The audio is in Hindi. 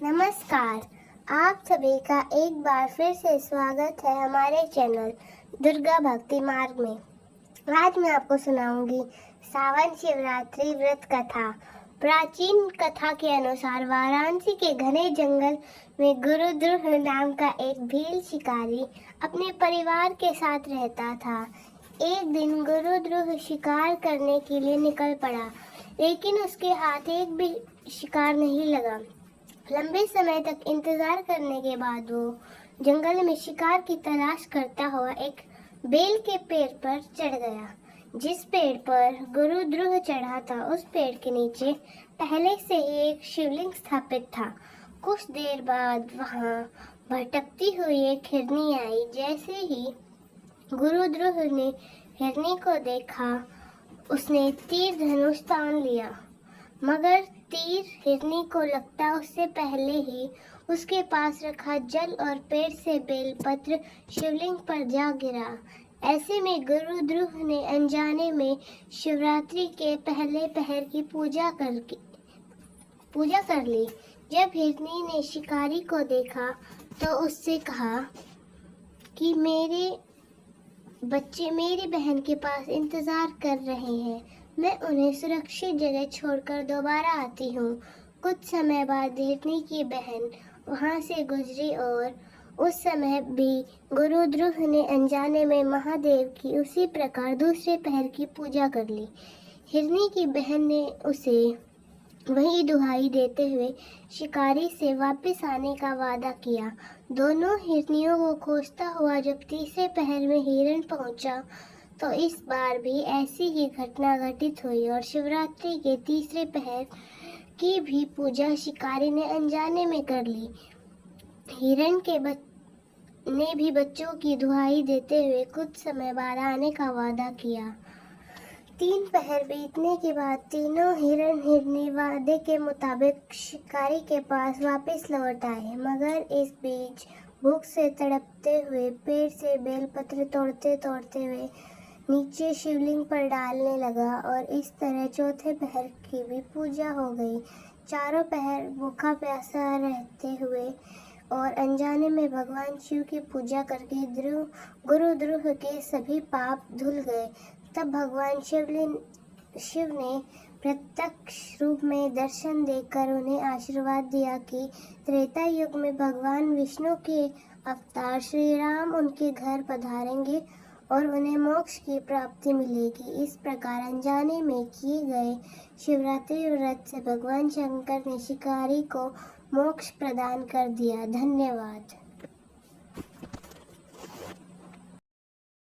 नमस्कार। आप सभी का एक बार फिर से स्वागत है हमारे चैनल दुर्गा भक्ति मार्ग में। आज मैं आपको सुनाऊंगी सावन शिवरात्रि व्रत कथा। प्राचीन कथा के अनुसार वाराणसी के घने जंगल में गुरुद्रुह नाम का एक भील शिकारी अपने परिवार के साथ रहता था। एक दिन गुरुद्रुह शिकार करने के लिए निकल पड़ा, लेकिन उसके हाथ एक भी शिकार नहीं लगा। लंबे समय तक इंतजार करने के बाद वो जंगल में शिकार की तलाश करता हुआ एक बेल के पेड़ पर चढ़ गया। जिस पेड़ पर गुरुद्रुह चढ़ा था, उस पेड़ के नीचे पहले से ही एक शिवलिंग स्थापित था। कुछ देर बाद वहां भटकती हुई एक हिरनी आई। जैसे ही गुरुद्रुह ने हिरनी को देखा, उसने तीर धनुष तान लिया, मगर तीर हिरनी को लगता उससे पहले ही उसके पास रखा जल और पेड़ से बेलपत्र शिवलिंग पर जा गिरा। ऐसे में गुरुद्रुह ने अनजाने में शिवरात्रि के पहले पहर की पूजा कर ली। जब हिरनी ने शिकारी को देखा तो उससे कहा कि मेरे बच्चे मेरी बहन के पास इंतजार कर रहे हैं, मैं उन्हें सुरक्षित जगह छोड़कर दोबारा आती हूँ। कुछ समय बाद हिरनी की बहन वहाँ से गुजरी और उस समय भी गुरुद्रुह ने अनजाने में महादेव की उसी प्रकार दूसरे पहर की पूजा कर ली। हिरनी की बहन ने उसे वही दुहाई देते हुए शिकारी से वापस आने का वादा किया। दोनों हिरनियों को खोजता हुआ जब तीसरे पहर में हिरण पहुंचा, तो इस बार भी ऐसी ही घटना घटित हुई और शिवरात्रि के तीसरे पहर की भी पूजा शिकारी ने अनजाने में कर ली। हिरण के ने भी बच्चों की दुहाई देते हुए कुछ समय बाद आने का वादा किया। 3 पहर बीतने के बाद तीनों हिरण हिरनी वादे के मुताबिक शिकारी के पास वापस लौट आए, मगर इस बीच भूख से तड़पते हुए पेड़ से बेलपत्र तोड़ते तोड़ते हुए नीचे शिवलिंग पर डालने लगा और इस तरह चौथे पहर की भी पूजा हो गई। चारों पहर भूखा प्यासा रहते हुए और अनजाने में भगवान शिव की पूजा करके गुरुद्रुह के सभी पाप धुल गए। तब भगवान शिव ने प्रत्यक्ष रूप में दर्शन देकर उन्हें आशीर्वाद दिया कि त्रेता युग में भगवान विष्णु के अवतार श्री राम उनके घर पधारेंगे और उन्हें मोक्ष की प्राप्ति मिलेगी। इस प्रकार अनजाने में किए गए शिवरात्रि व्रत से भगवान शंकर ने शिकारी को मोक्ष प्रदान कर दिया। धन्यवाद।